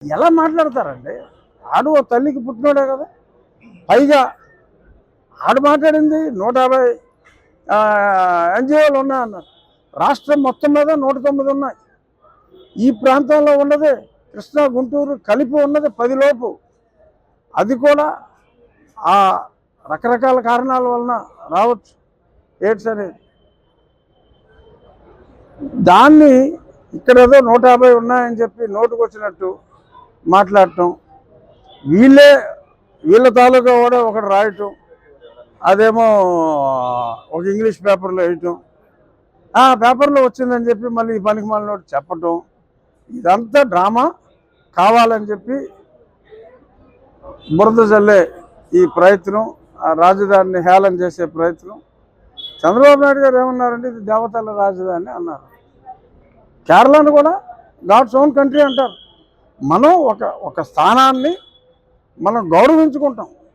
ఎలా మాట్లాడతారండి? ఆడు ఓ తల్లికి పుట్టినోడే కదా. పైగా ఆడు మాట్లాడింది 150 ఎన్‌జీఓలు ఉన్నాయన్నారు. రాష్ట్రం మొత్తం మీద 109 ఉన్నాయి. ఈ ప్రాంతంలో ఉన్నది కృష్ణా, గుంటూరు కలిపి ఉన్నది 10 లోపు. అది కూడా ఆ రకరకాల కారణాల వలన రావచ్చు ఎయిడ్స్ అనేది. దాన్ని ఇక్కడేదో 150 ఉన్నాయని చెప్పి నోటుకొచ్చినట్టు మాట్లాడటం, వీళ్ళ తాలూకా కూడా ఒకటి రాయటం, అదేమో ఒక ఇంగ్లీష్ పేపర్లో వేయటం, ఆ పేపర్లో వచ్చిందని చెప్పి మళ్ళీ ఈ పనికి మళ్ళీ చెప్పటం, ఇదంతా డ్రామా కావాలని చెప్పి బురద జల్లే ఈ ప్రయత్నం, ఆ రాజధానిని హేళన చేసే ప్రయత్నం. చంద్రబాబు నాయుడు గారు ఏమన్నారంటే ఇది దేవతల రాజధాని అన్నారు. కేరళను కూడా గాడ్స్ ఓన్ కంట్రీ అంటారు. మనం ఒక స్థానాన్ని మనం గౌరవించుకుంటాం.